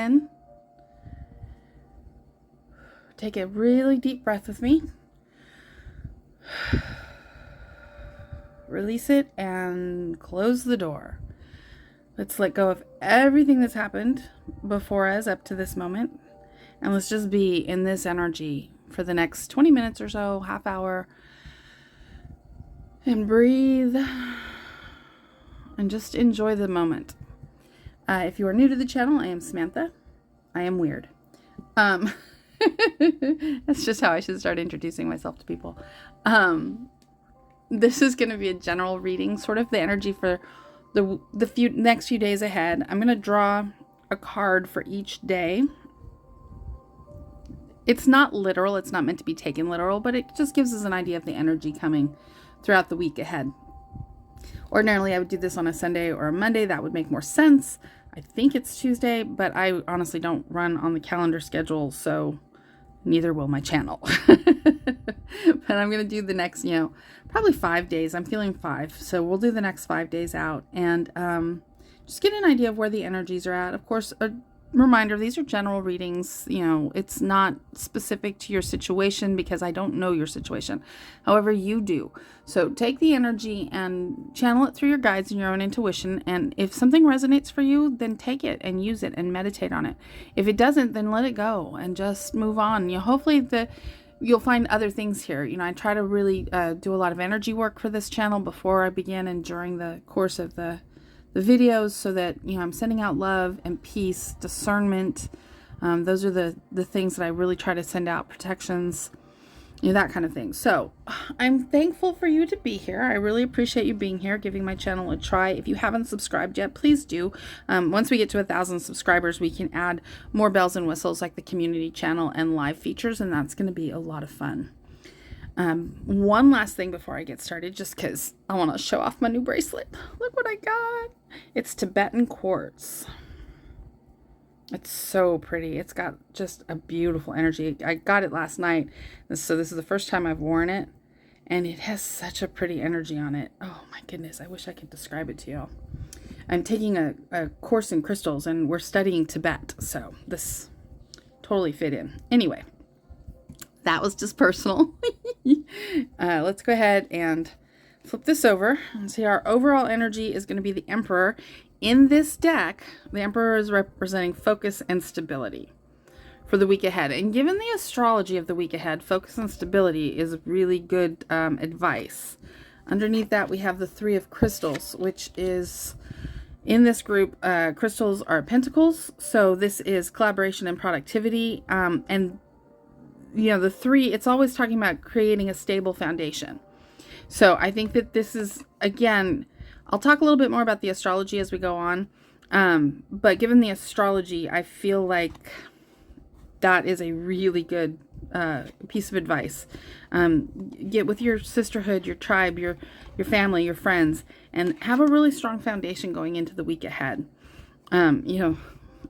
in. Take a really deep breath with me. Release it and close the door. Let's let go of everything that's happened before us up to this moment. And let's just be in this energy for the next 20 minutes or so, half hour. And breathe. And just enjoy the moment. If you are new to the channel, I am Samantha. I am weird. That's just how I should start introducing myself to people. This is going to be a general reading, sort of the energy for the next few days ahead. I'm going to draw a card for each day. It's not literal. It's not meant to be taken literal, but it just gives us an idea of the energy coming throughout the week ahead. Ordinarily, I would do this on a Sunday or a Monday. That would make more sense. I think it's Tuesday, but I honestly don't run on the calendar schedule, so neither will my channel. But I'm going to do the next, probably 5 days. I'm feeling 5. So we'll do the next 5 days out and just get an idea of where the energies are at. Of course, a reminder, these are general readings. It's not specific to your situation because I don't know your situation. However, you do. So take the energy and channel it through your guides and your own intuition. And if something resonates for you, then take it and use it and meditate on it. If it doesn't, then let it go and just move on. Hopefully you'll find other things here. I try to really do a lot of energy work for this channel before I begin and during the course of the videos, so that I'm sending out love and peace, discernment. Those are the things that I really try to send out, protections, that kind of thing. So I'm thankful for you to be here. I really appreciate you being here, giving my channel a try. If you haven't subscribed yet, please do. Once we get to 1,000 subscribers, we can add more bells and whistles like the community channel and live features, and that's going to be a lot of fun. One last thing before I get started, just because I want to show off my new bracelet. Look what I got. It's Tibetan quartz. It's so pretty. It's got just a beautiful energy. I got it last night, so this is the first time I've worn it, and it has such a pretty energy on it. Oh my goodness, I wish I could describe it to you. I'm taking a course in crystals, and we're studying Tibet, so this totally fit in. Anyway, that was just personal. Let's go ahead and flip this over and see our overall energy is going to be the Emperor. In this deck, the Emperor is representing focus and stability for the week ahead. And given the astrology of the week ahead, focus and stability is really good advice. Underneath that, we have the Three of Crystals, which is, in this group, crystals are pentacles. So this is collaboration and productivity. And the three, it's always talking about creating a stable foundation. So I think that this is, again, I'll talk a little bit more about the astrology as we go on. But given the astrology, I feel like that is a really good piece of advice. Get with your sisterhood, your tribe, your family, your friends, and have a really strong foundation going into the week ahead.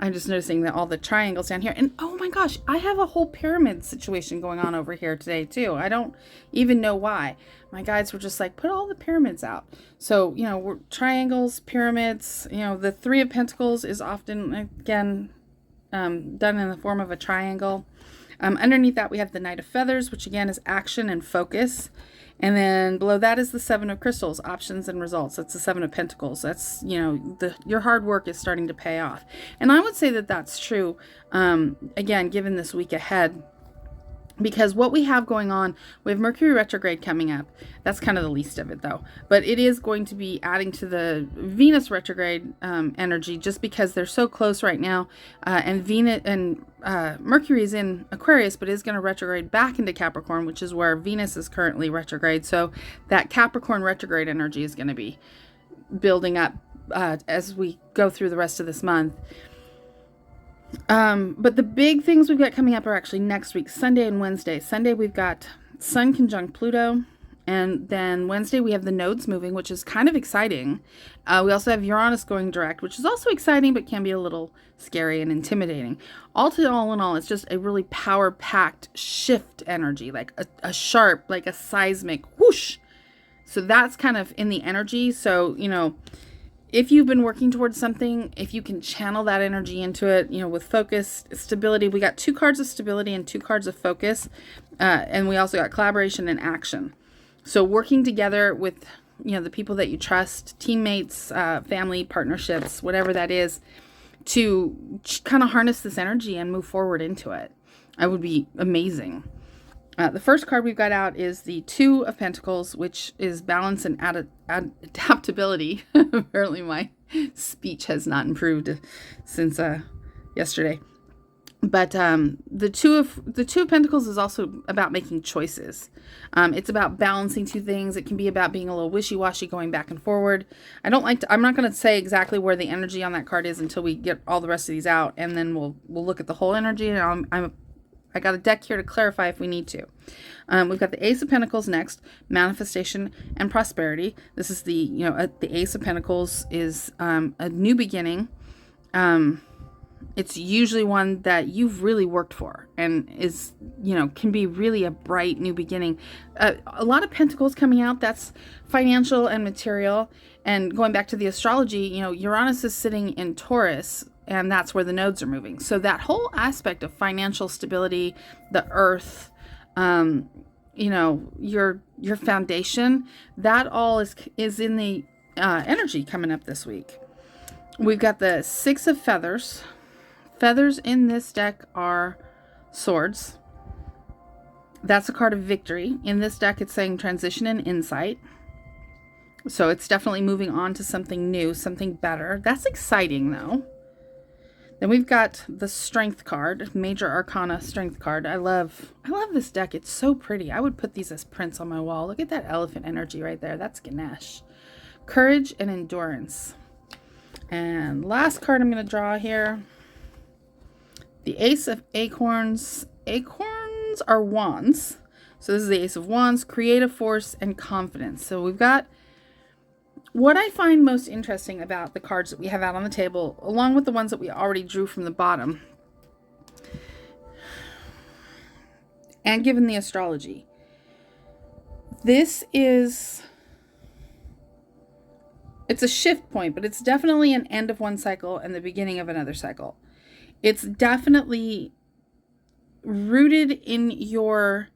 I'm just noticing that all the triangles down here, and oh my gosh, I have a whole pyramid situation going on over here today too. I don't even know why. My guides were just like, put all the pyramids out. So, we're triangles, pyramids, the Three of Pentacles is often, again, done in the form of a triangle. Underneath that, we have the Knight of Feathers, which again is action and focus. And then below that is the Seven of Crystals, options and results. That's the Seven of Pentacles. That's, your hard work is starting to pay off. And I would say that that's true, again, given this week ahead. Because what we have going on, we have Mercury retrograde coming up. That's kind of the least of it, though. But it is going to be adding to the Venus retrograde energy, just because they're so close right now. And Venus and Mercury is in Aquarius, but is going to retrograde back into Capricorn, which is where Venus is currently retrograde. So that Capricorn retrograde energy is going to be building up as we go through the rest of this month. But the big things we've got coming up are actually next week, Sunday and Wednesday. Sunday, we've got Sun conjunct Pluto. And then Wednesday, we have the nodes moving, which is kind of exciting. We also have Uranus going direct, which is also exciting, but can be a little scary and intimidating. All in all, it's just a really power-packed shift energy, like a sharp, like a seismic whoosh. So that's kind of in the energy. So, if you've been working towards something, if you can channel that energy into it, with focus, stability. We got 2 cards of stability and 2 cards of focus. And we also got collaboration and action. So working together with, the people that you trust, teammates, family, partnerships, whatever that is, to kind of harness this energy and move forward into it. That would be amazing. The first card we've got out is the 2 of Pentacles, which is balance and adaptability. Apparently my speech has not improved since yesterday. But the two of Pentacles is also about making choices. It's about balancing 2 things. It can be about being a little wishy-washy, going back and forward. I'm not going to say exactly where the energy on that card is until we get all the rest of these out, and then we'll look at the whole energy. And I got a deck here to clarify if we need to. We've got the Ace of Pentacles next, manifestation and prosperity. This is the Ace of Pentacles is a new beginning. It's usually one that you've really worked for and is, can be really a bright new beginning. A lot of Pentacles coming out, that's financial and material. And going back to the astrology, Uranus is sitting in Taurus, and that's where the nodes are moving. So that whole aspect of financial stability, the earth, your foundation, that all is in the energy coming up this week. We've got the 6 of Feathers. Feathers in this deck are swords. That's a card of victory. In this deck, it's saying transition and insight. So it's definitely moving on to something new, something better. That's exciting, though. Then we've got the Strength card, Major Arcana Strength card. I love this deck. It's so pretty. I would put these as prints on my wall. Look at that elephant energy right there. That's Ganesh. Courage and endurance. And last card I'm going to draw here. The Ace of Acorns. Acorns are wands. So this is the Ace of Wands, creative force, and confidence. So we've got what I find most interesting about the cards that we have out on the table, along with the ones that we already drew from the bottom, and given the astrology. It's a shift point, but it's definitely an end of one cycle and the beginning of another cycle. It's definitely rooted in your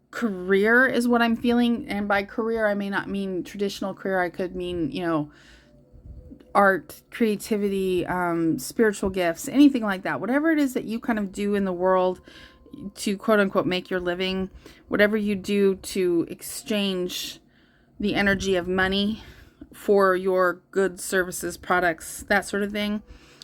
career is what I'm feeling. And by career, I may not mean traditional career. I could mean, art, creativity, spiritual gifts, anything like that. Whatever it is that you kind of do in the world to quote unquote make your living, whatever you do to exchange the energy of money for your goods, services, products, that sort of thing.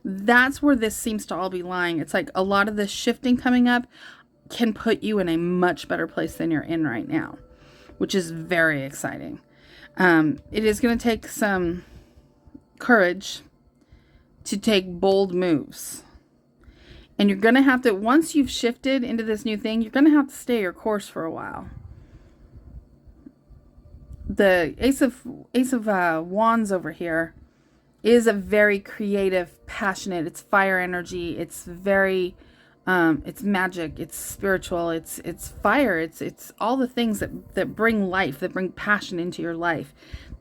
That's where this seems to all be lying. It's like a lot of this shifting coming up can put you in a much better place than you're in right now, which is very exciting. It is going to take some courage to take bold moves. And you're going to have to, once you've shifted into this new thing, you're going to have to stay your course for a while. The Ace of Wands over here is a very creative, passionate, it's fire energy. It's very, it's magic, it's spiritual, it's fire. It's all the things that bring life, that bring passion into your life.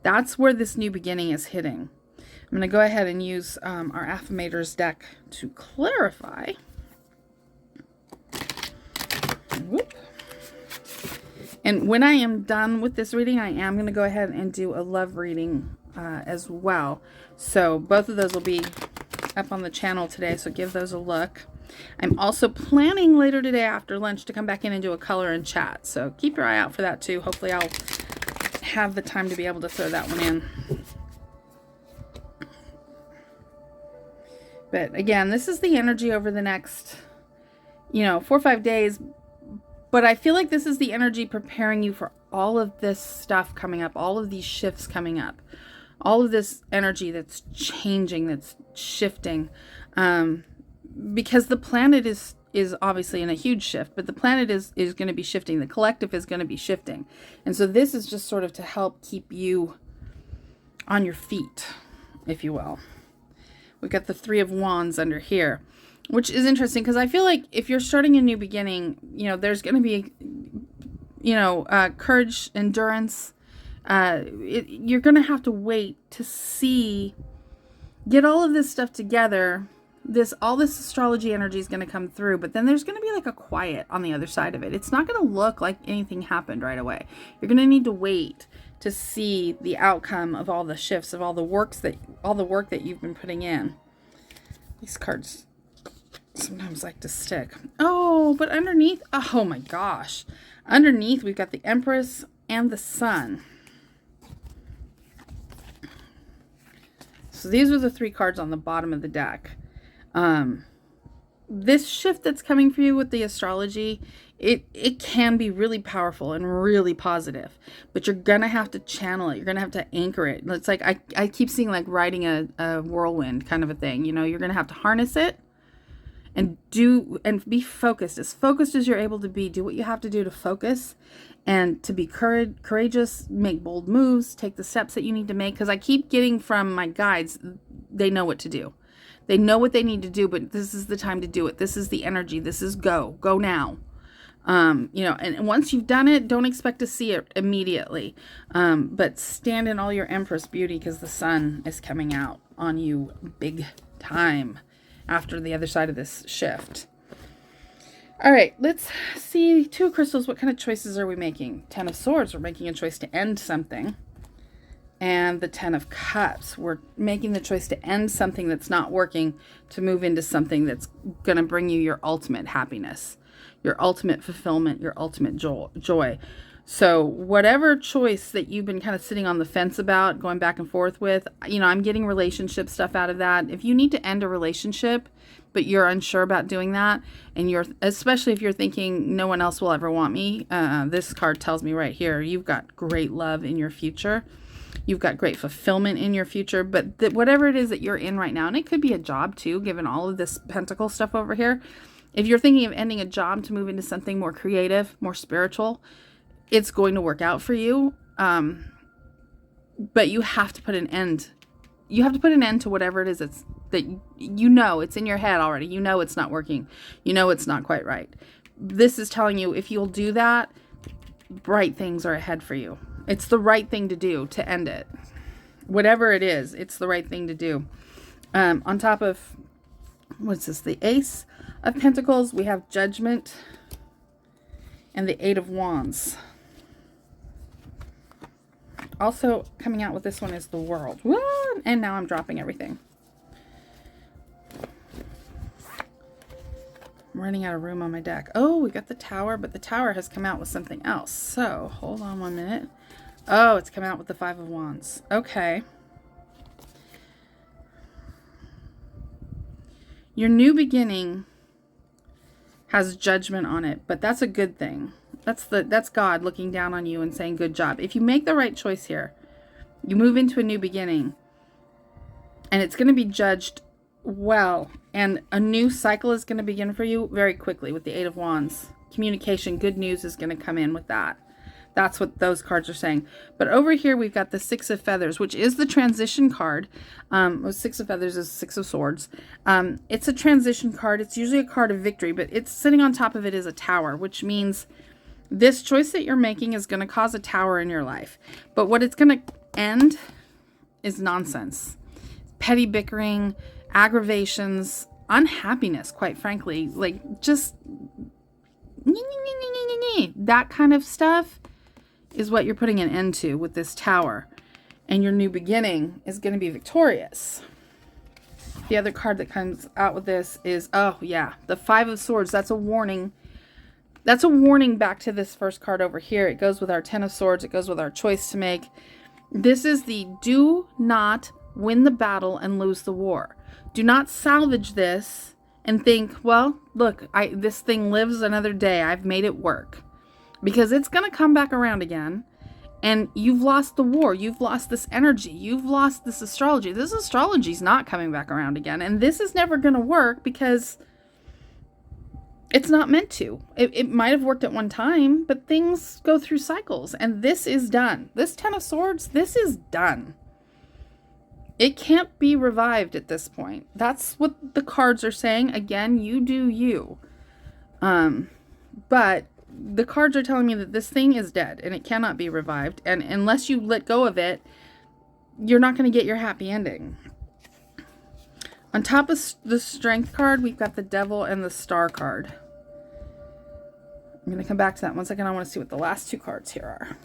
That's where this new beginning is hitting. I'm going to go ahead and use our Affirmators deck to clarify. Whoop. And when I am done with this reading, I am going to go ahead and do a love reading as well. So both of those will be up on the channel today, so give those a look. I'm also planning later today after lunch to come back in and do a color and chat. So keep your eye out for that too. Hopefully I'll have the time to be able to throw that one in. But again, this is the energy over the next, 4 or 5 days. But I feel like this is the energy preparing you for all of this stuff coming up, all of these shifts coming up, all of this energy that's changing, that's shifting. Because the planet is obviously in a huge shift, but the planet is going to be shifting. The collective is going to be shifting. And so this is just sort of to help keep you on your feet, if you will. We've got the 3 of Wands under here, which is interesting because I feel like if you're starting a new beginning, there's going to be, courage, endurance. You're going to have to wait to see get all of this stuff together. All this astrology energy is going to come through, but then there's going to be like a quiet on the other side of it. It's not going to look like anything happened right away. You're going to need to wait to see the outcome of all the shifts, of all the work that you've been putting in. These cards sometimes like to stick. Oh, but underneath, oh my gosh. Underneath, we've got the Empress and the Sun. So these are the 3 cards on the bottom of the deck. This shift that's coming for you with the astrology, it can be really powerful and really positive, but you're going to have to channel it. You're going to have to anchor it. It's like, I keep seeing like riding a whirlwind kind of a thing. You know, you're going to have to harness it and be focused as you're able to be. Do what you have to do to focus and to be courageous, make bold moves, take the steps that you need to make. Because I keep getting from my guides, they know what to do. They know what they need to do, but this is the time to do it. This is the energy. This is go now. You know, and once you've done it, don't expect to see it immediately. But stand in all your Empress beauty, because the sun is coming out on you big time after the other side of this shift. All right, let's see 2 crystals. What kind of choices are we making? 10 of Swords, we're making a choice to end something. And the 10 of Cups, we're making the choice to end something that's not working to move into something that's going to bring you your ultimate happiness, your ultimate fulfillment, your ultimate joy. So whatever choice that you've been kind of sitting on the fence about, going back and forth with, you know, I'm getting relationship stuff out of that. If you need to end a relationship, but you're unsure about doing that, and especially if you're thinking no one else will ever want me, this card tells me right here, you've got great love in your future. You've got great fulfillment in your future, but whatever it is that you're in right now, and it could be a job too, given all of this pentacle stuff over here. If you're thinking of ending a job to move into something more creative, more spiritual, it's going to work out for you. But you have to put an end. You have to put an end to whatever it is that you know it's in your head already. You know it's not working. You know it's not quite right. This is telling you if you'll do that, bright things are ahead for you. It's the right thing to do to end it. Whatever it is, it's the right thing to do. On top of, what's this? The Ace of Pentacles, we have Judgment and the 8 of Wands. Also coming out with this one is the World. What? And now I'm dropping everything. I'm running out of room on my deck. Oh, we got the Tower, but the Tower has come out with something else. So, hold on 1 minute. Oh, it's come out with the 5 of Wands. Okay. Your new beginning has judgment on it, but that's a good thing. That's God looking down on you and saying, good job. If you make the right choice here, you move into a new beginning, and it's going to be judged well, and a new cycle is going to begin for you very quickly with the 8 of Wands. Communication, good news is going to come in with that. That's what those cards are saying. But over here, we've got the 6 of Feathers, which is the transition card. 6 of Feathers is 6 of Swords. It's a transition card. It's usually a card of victory, but it's sitting on top of it is a tower, which means this choice that you're making is going to cause a tower in your life. But what it's going to end is nonsense. Petty bickering, aggravations, unhappiness, quite frankly. Like, just that kind of stuff is what you're putting an end to with this Tower. And your new beginning is going to be victorious. The other card that comes out with this is, oh yeah, the 5 of Swords. That's a warning. That's a warning back to this first card over here. It goes with our 10 of Swords. It goes with our choice to make. This is the do not win the battle and lose the war. Do not salvage this and think, well, look, this thing lives another day. I've made it work. Because it's going to come back around again. And you've lost the war. You've lost this energy. You've lost this astrology. This astrology is not coming back around again. And this is never going to work because it's not meant to. It might have worked at one time, but things go through cycles. And this is done. This 10 of Swords, this is done. It can't be revived at this point. That's what the cards are saying. Again, you do you. But the cards are telling me that this thing is dead and it cannot be revived. And unless you let go of it, you're not going to get your happy ending. On top of the Strength card, we've got the Devil and the Star card. I'm going to come back to that in 1 second. I want to see what the last 2 cards here are.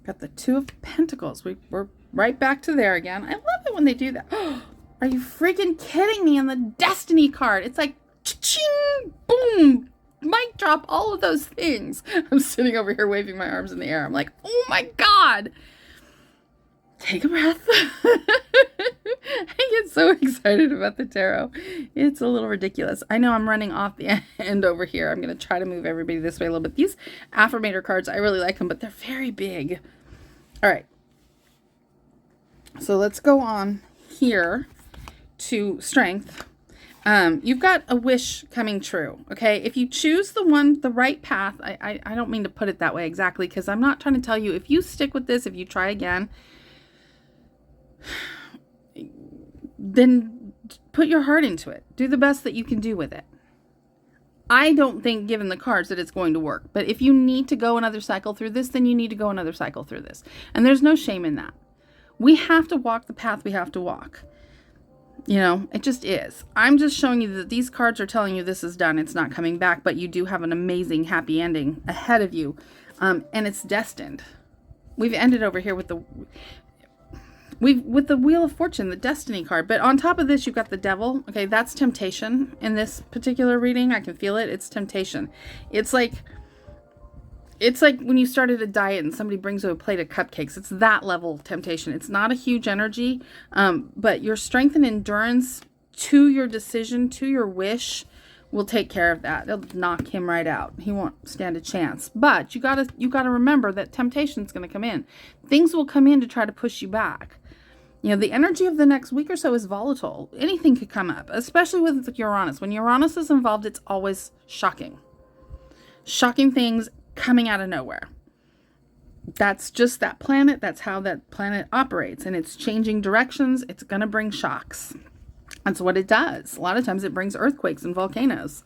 Got the 2 of Pentacles. We're right back to there again. I love it when they do that. Are you freaking kidding me? And the Destiny card. It's like, ching, boom, mic drop, all of those things. I'm sitting over here waving my arms in the air. I'm like, oh my God. Take a breath. I get so excited about the tarot. It's a little ridiculous. I know I'm running off the end over here. I'm going to try to move everybody this way a little bit. These affirmator cards, I really like them, but they're very big. All right. So let's go on here to Strength. You've got a wish coming true. Okay. If you choose the right path, I don't mean to put it that way exactly, because I'm not trying to tell you if you stick with this, if you try again, then put your heart into it. Do the best that you can do with it. I don't think, given the cards, that it's going to work. But if you need to go another cycle through this, then you need to go another cycle through this. And there's no shame in that. We have to walk the path we have to walk. You know, it just is. I'm just showing you that these cards are telling you this is done. It's not coming back, but you do have an amazing, happy ending ahead of you. And it's destined. We've ended over here with the Wheel of Fortune, the Destiny card. But on top of this, you've got the Devil. Okay, that's temptation in this particular reading. I can feel it. It's temptation. It's like when you started a diet and somebody brings you a plate of cupcakes. It's that level of temptation. It's not a huge energy, but your strength and endurance to your decision, to your wish, will take care of that. It'll knock him right out. He won't stand a chance. But you gotta remember that temptation's going to come in. Things will come in to try to push you back. You know, the energy of the next week or so is volatile. Anything could come up, especially with Uranus. When Uranus is involved, it's always shocking. Shocking things coming out of nowhere. That's just that planet. That's how that planet operates. And it's changing directions. It's going to bring shocks. That's what it does. A lot of times it brings earthquakes and volcanoes.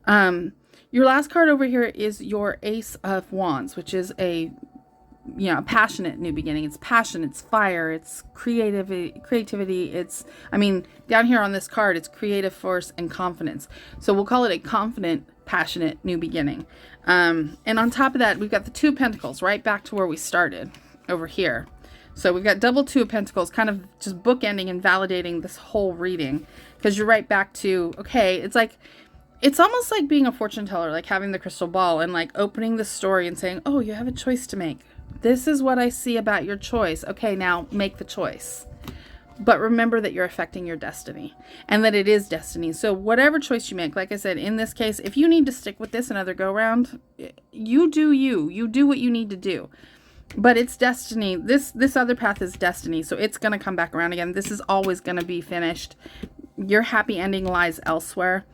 Your last card over here is your Ace of Wands, which is a passionate new beginning. It's passion, it's fire, it's creativity. It's, down here on this card, it's creative force and confidence. So we'll call it a confident, passionate new beginning. And on top of that, we've got the 2 of Pentacles right back to where we started over here. So we've got double 2 of Pentacles, kind of just bookending and validating this whole reading, because you're right back to, okay, it's almost like being a fortune teller, like having the crystal ball and like opening the story and saying, oh, you have a choice to make. This is what I see about your choice. Okay, now make the choice. But remember that you're affecting your destiny and that it is destiny. So whatever choice you make, like I said, in this case, if you need to stick with this another go round, you do what you need to do. But it's destiny. This other path is destiny. So it's going to come back around again. This is always going to be finished. Your happy ending lies elsewhere.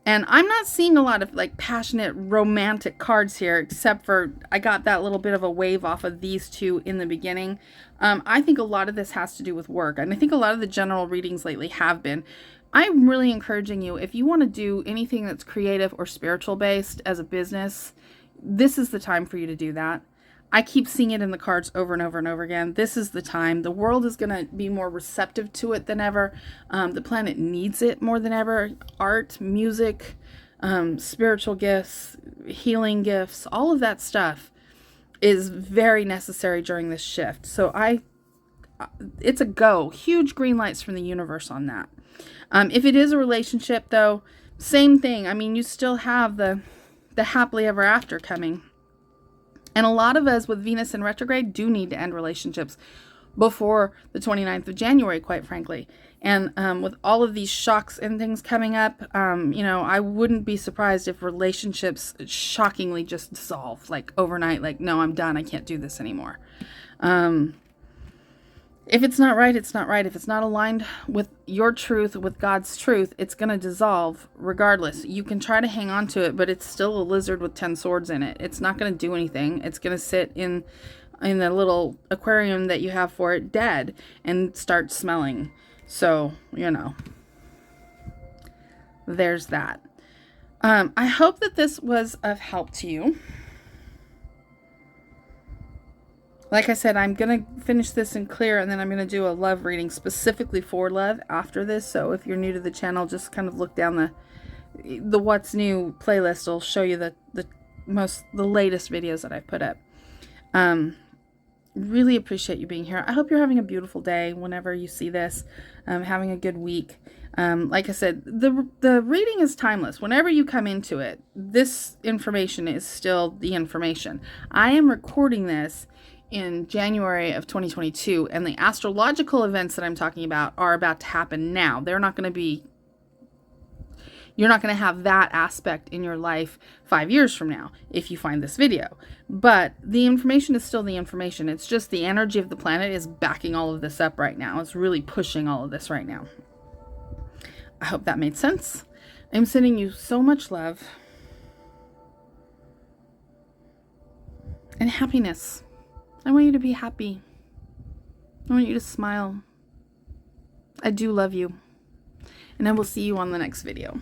And I'm not seeing a lot of like passionate romantic cards here, except for I got that little bit of a wave off of these 2 in the beginning. I think a lot of this has to do with work. And I think a lot of the general readings lately have been. I'm really encouraging you, if you want to do anything that's creative or spiritual based as a business, this is the time for you to do that. I keep seeing it in the cards over and over and over again. This is the time. The world is going to be more receptive to it than ever. The planet needs it more than ever. Art, music, spiritual gifts, healing gifts, all of that stuff is very necessary during this shift. So it's a go. Huge green lights from the universe on that. If it is a relationship, though, same thing. You still have the happily ever after coming. And a lot of us with Venus in retrograde do need to end relationships before the 29th of January, quite frankly. And with all of these shocks and things coming up, I wouldn't be surprised if relationships shockingly just dissolve, like overnight, like, no, I'm done. I can't do this anymore. If it's not right, it's not right. If it's not aligned with your truth, with God's truth, it's going to dissolve regardless. You can try to hang on to it, but it's still a lizard with 10 swords in it. It's not going to do anything. It's going to sit in the little aquarium that you have for it dead and start smelling. So, there's that. I hope that this was of help to you. Like I said, I'm going to finish this and clear, and then I'm going to do a love reading specifically for love after this. So if you're new to the channel, just kind of look down the What's New playlist. It'll show you the latest videos that I've put up. Really appreciate you being here. I hope you're having a beautiful day whenever you see this, having a good week. Like I said, the reading is timeless. Whenever you come into it, this information is still the information. I am recording this in January of 2022, and the astrological events that I'm talking about are about to happen now. They're not going to be, you're not going to have that aspect in your life 5 years from now if you find this video. But the information is still the information. It's just the energy of the planet is backing all of this up right now. It's really pushing all of this right now. I hope that made sense. I'm sending you so much love and happiness. I want you to be happy. I want you to smile. I do love you. And I will see you on the next video.